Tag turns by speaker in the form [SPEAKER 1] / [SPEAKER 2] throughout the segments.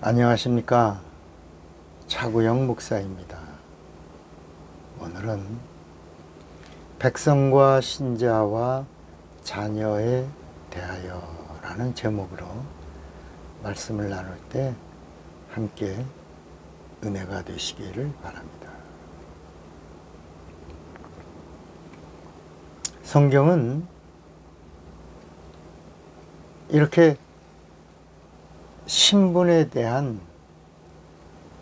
[SPEAKER 1] 안녕하십니까. 차구영 목사입니다. 오늘은 백성과 신자와 자녀에 대하여 라는 제목으로 말씀을 나눌 때 함께 은혜가 되시기를 바랍니다. 성경은 이렇게 신분에 대한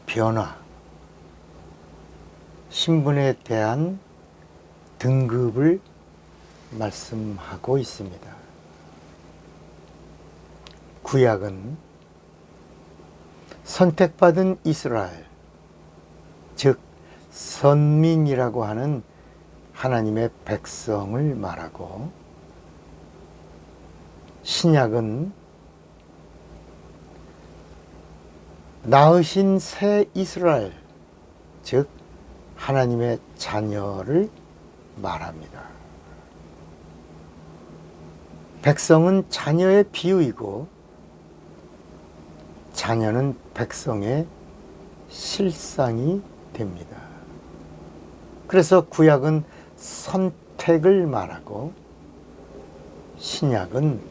[SPEAKER 1] 변화, 신분에 대한 등급을 말씀하고 있습니다. 구약은 선택받은 이스라엘, 즉 선민이라고 하는 하나님의 백성을 말하고, 신약은 낳으신 새 이스라엘, 즉 하나님의 자녀를 말합니다. 백성은 자녀의 비유이고 자녀는 백성의 실상이 됩니다. 그래서 구약은 선택을 말하고 신약은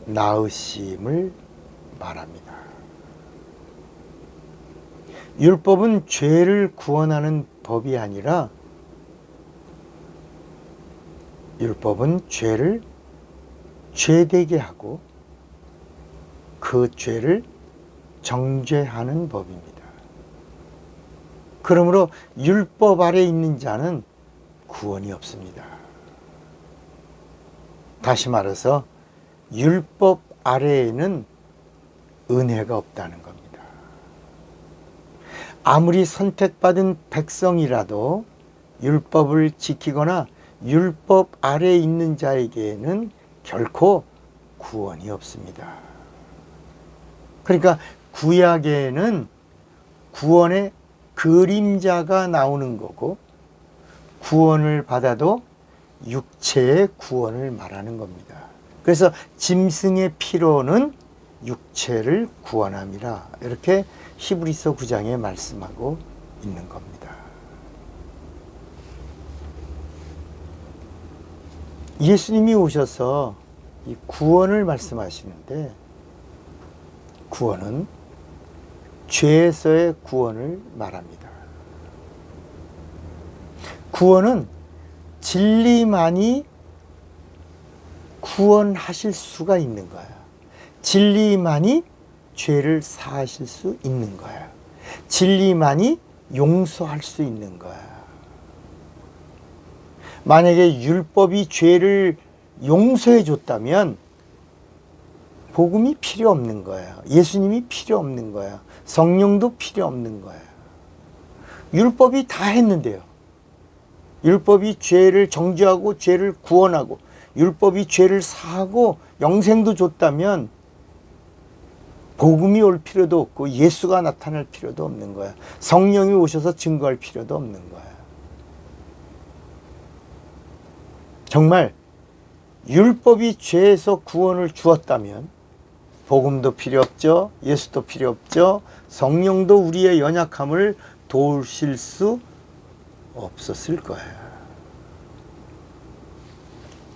[SPEAKER 1] 낳으심을 말합니다. 율법은 죄를 구원하는 법이 아니라 율법은 죄를 죄되게 하고 그 죄를 정죄하는 법입니다. 그러므로 율법 아래 있는 자는 구원이 없습니다. 다시 말해서 율법 아래에는 은혜가 없다는 겁니다. 아무리 선택받은 백성이라도 율법을 지키거나 율법 아래에 있는 자에게는 결코 구원이 없습니다. 그러니까 구약에는 구원의 그림자가 나오는 거고, 구원을 받아도 육체의 구원을 말하는 겁니다. 그래서 짐승의 피로는 육체를 구원함이라, 이렇게 히브리서 9장에 말씀하고 있는 겁니다. 예수님이 오셔서 이 구원을 말씀하시는데, 구원은 죄에서의 구원을 말합니다. 구원은 진리만이 구원하실 수가 있는 거예요. 진리만이 죄를 사하실 수 있는 거예요. 진리만이 용서할 수 있는 거예요. 만약에 율법이 죄를 용서해 줬다면 복음이 필요 없는 거예요. 예수님이 필요 없는 거예요. 성령도 필요 없는 거예요. 율법이 다 했는데요. 율법이 죄를 정죄하고 죄를 구원하고 율법이 죄를 사하고 영생도 줬다면 복음이 올 필요도 없고 예수가 나타날 필요도 없는 거야. 성령이 오셔서 증거할 필요도 없는 거야. 정말 율법이 죄에서 구원을 주었다면 복음도 필요 없죠. 예수도 필요 없죠. 성령도 우리의 연약함을 도우실 수 없었을 거예요.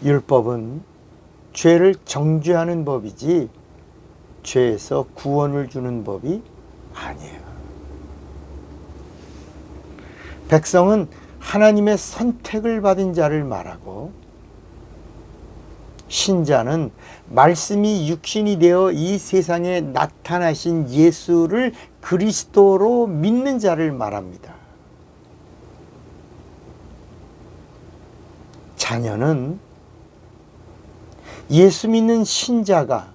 [SPEAKER 1] 율법은 죄를 정죄하는 법이지 죄에서 구원을 주는 법이 아니에요. 백성은 하나님의 선택을 받은 자를 말하고, 신자는 말씀이 육신이 되어 이 세상에 나타나신 예수를 그리스도로 믿는 자를 말합니다. 자녀는 예수 믿는 신자가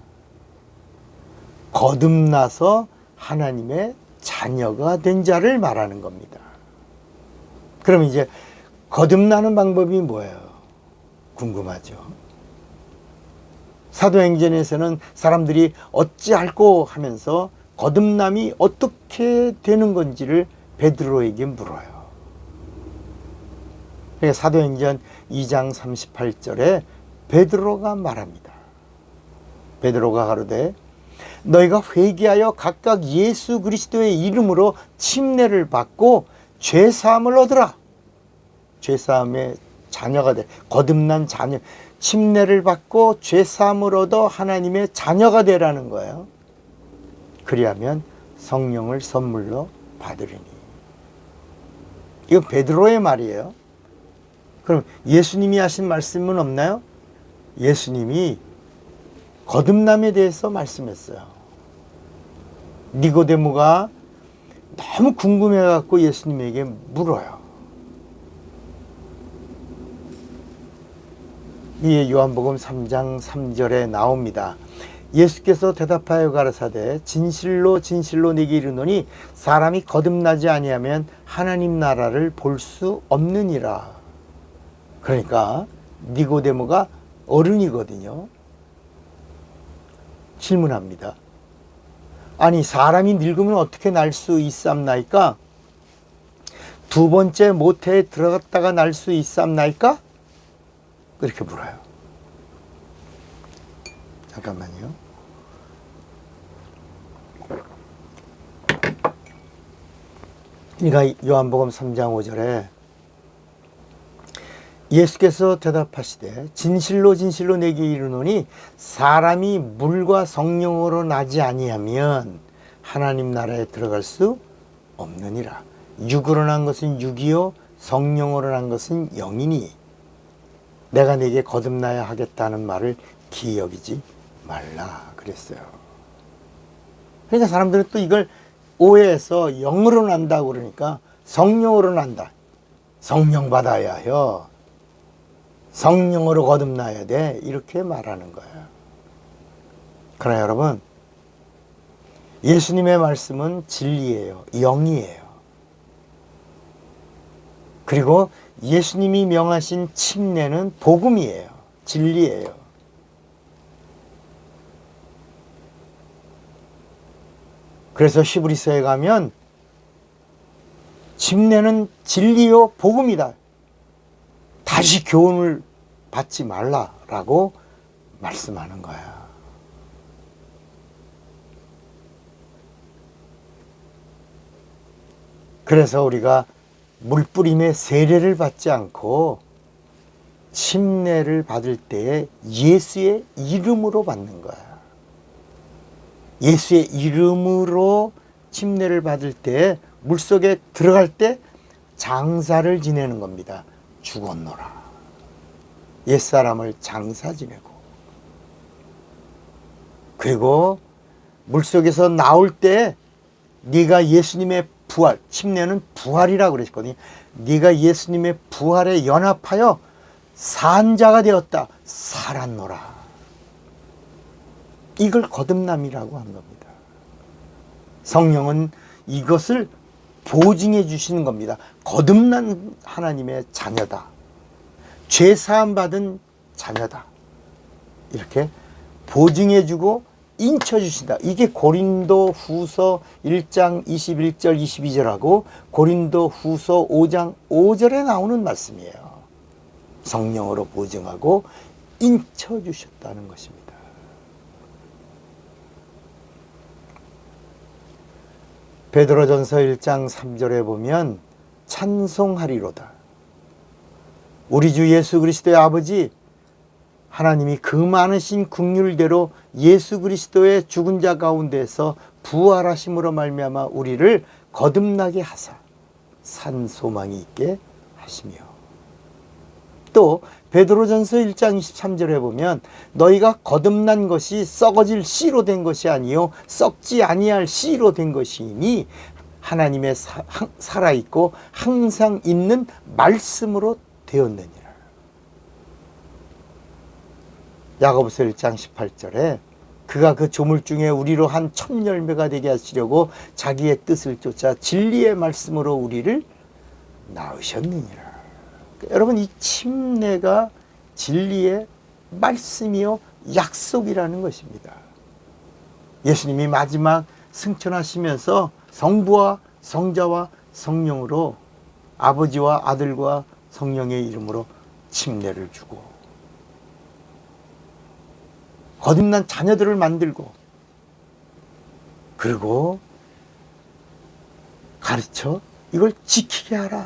[SPEAKER 1] 거듭나서 하나님의 자녀가 된 자를 말하는 겁니다. 그럼 이제 거듭나는 방법이 뭐예요? 궁금하죠? 사도행전에서는 사람들이 어찌할꼬 하면서 거듭남이 어떻게 되는 건지를 베드로에게 물어요. 사도행전 2장 38절에 베드로가 말합니다. 베드로가 가로되 너희가 회개하여 각각 예수 그리스도의 이름으로 침례를 받고 죄사함을 얻으라. 죄사함의 자녀가 돼. 거듭난 자녀. 침례를 받고 죄사함을 얻어 하나님의 자녀가 되라는 거예요. 그리하면 성령을 선물로 받으리니. 이거 베드로의 말이에요. 그럼 예수님이 하신 말씀은 없나요? 예수님이 거듭남에 대해서 말씀했어요. 니고데모가 너무 궁금해갖고 예수님에게 물어요. 이 요한복음 3장 3절에 나옵니다. 예수께서 대답하여 가라사대 진실로 진실로 네게 이르노니 사람이 거듭나지 아니하면 하나님 나라를 볼 수 없느니라. 그러니까 니고데모가 어른이거든요. 질문합니다. 아니 사람이 늙으면 어떻게 날 수 있삼나이까? 두 번째 모태에 들어갔다가 날 수 있삼나이까? 그렇게 물어요. 잠깐만요. 그러니까 요한복음 3장 5절에 예수께서 대답하시되 진실로 진실로 내게 이르노니 사람이 물과 성령으로 나지 아니하면 하나님 나라에 들어갈 수 없느니라. 육으로 난 것은 육이요 성령으로 난 것은 영이니 내가 네게 거듭나야 하겠다는 말을 기여기지 말라 그랬어요. 그러니까 사람들은 또 이걸 오해해서 영으로 난다고 그러니까 성령으로 난다. 성령 받아야 해요. 성령으로 거듭나야 돼. 이렇게 말하는 거예요. 그러나 여러분, 예수님의 말씀은 진리예요. 영이에요. 그리고 예수님이 명하신 침례는 복음이에요. 진리예요. 그래서 히브리서에 가면 침례는 진리요 복음이다. 다시 교훈을 받지 말라라고 말씀하는 거야. 그래서 우리가 물뿌림의 세례를 받지 않고 침례를 받을 때에 예수의 이름으로 받는 거야. 예수의 이름으로 침례를 받을 때 물속에 들어갈 때 장사를 지내는 겁니다. 죽었노라. 옛사람을 장사 지내고. 그리고 물속에서 나올 때 네가 예수님의 부활, 침례는 부활이라고 그랬거든요. 네가 예수님의 부활에 연합하여 산자가 되었다. 살았노라. 이걸 거듭남이라고 한 겁니다. 성령은 이것을 보증해 주시는 겁니다. 거듭난 하나님의 자녀다. 죄 사함 받은 자녀다. 이렇게 보증해 주고 인쳐 주신다. 이게 고린도 후서 1장 21절 22절하고 고린도 후서 5장 5절에 나오는 말씀이에요. 성령으로 보증하고 인쳐 주셨다는 것입니다. 베드로전서 1장 3절에 보면 찬송하리로다. 우리 주 예수 그리스도의 아버지 하나님이 그 많으신 긍휼대로 예수 그리스도의 죽은 자 가운데서 부활하심으로 말미암아 우리를 거듭나게 하사 산 소망이 있게 하시며, 또 베드로전서 1장 23절에 보면 너희가 거듭난 것이 썩어질 씨로 된 것이 아니요 썩지 아니할 씨로 된 것이니 하나님의 살아있고 항상 있는 말씀으로 되었느니라. 야고보서 1장 18절에 그가 그 조물 중에 우리로 한 첩열매가 되게 하시려고 자기의 뜻을 쫓아 진리의 말씀으로 우리를 낳으셨느니라. 여러분, 이 침례가 진리의 말씀이요 약속이라는 것입니다. 예수님이 마지막 승천하시면서 성부와 성자와 성령으로 아버지와 아들과 성령의 이름으로 침례를 주고 거듭난 자녀들을 만들고 그리고 가르쳐 이걸 지키게 하라.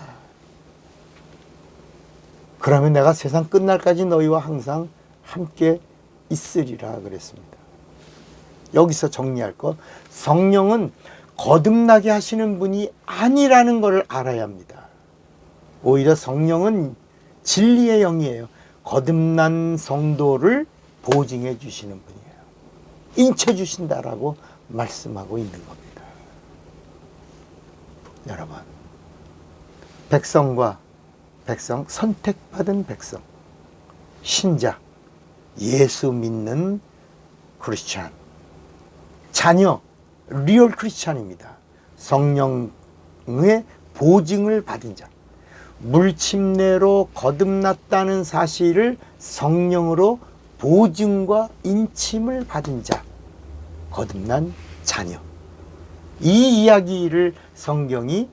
[SPEAKER 1] 그러면 내가 세상 끝날까지 너희와 항상 함께 있으리라 그랬습니다. 여기서 정리할 것, 성령은 거듭나게 하시는 분이 아니라는 것을 알아야 합니다. 오히려 성령은 진리의 영이에요. 거듭난 성도를 보증해 주시는 분이에요. 인쳐 주신다라고 말씀하고 있는 겁니다. 여러분, 백성, 선택받은 백성, 신자, 예수 믿는 크리스찬, 자녀, 리얼 크리스찬입니다. 성령의 보증을 받은 자, 물침례로 거듭났다는 사실을 성령으로 보증과 인침을 받은 자, 거듭난 자녀. 이 이야기를 성경이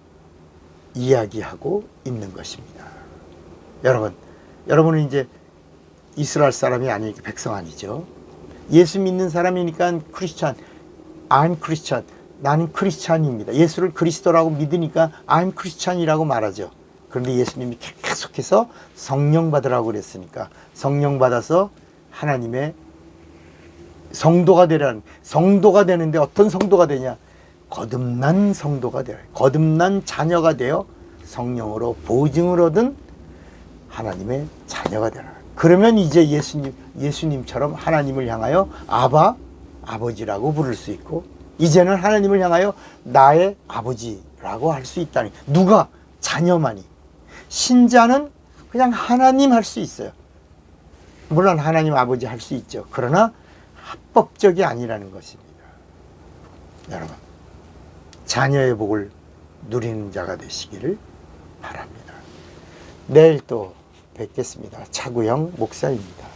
[SPEAKER 1] 이야기하고 있는 것입니다. 여러분은 이제 이스라엘 사람이 아니니까 백성 아니죠. 예수 믿는 사람이니까 크리스찬, I'm 크리스찬, 나는 크리스찬입니다. 예수를 그리스도라고 믿으니까 I'm 크리스찬이라고 말하죠. 그런데 예수님이 계속해서 성령 받으라고 그랬으니까 성령 받아서 하나님의 성도가 되라는, 성도가 되는데 어떤 성도가 되냐? 거듭난 성도가 되라. 거듭난 자녀가 되어 성령으로 보증을 얻은 하나님의 자녀가 되라. 그러면 이제 예수님처럼 하나님을 향하여 아바, 아버지라고 부를 수 있고, 이제는 하나님을 향하여 나의 아버지라고 할 수 있다니. 누가? 자녀만이. 신자는 그냥 하나님 할 수 있어요. 물론 하나님 아버지 할 수 있죠. 그러나 합법적이 아니라는 것입니다. 여러분, 자녀의 복을 누리는 자가 되시기를 바랍니다. 내일 또 뵙겠습니다. 차구영 목사입니다.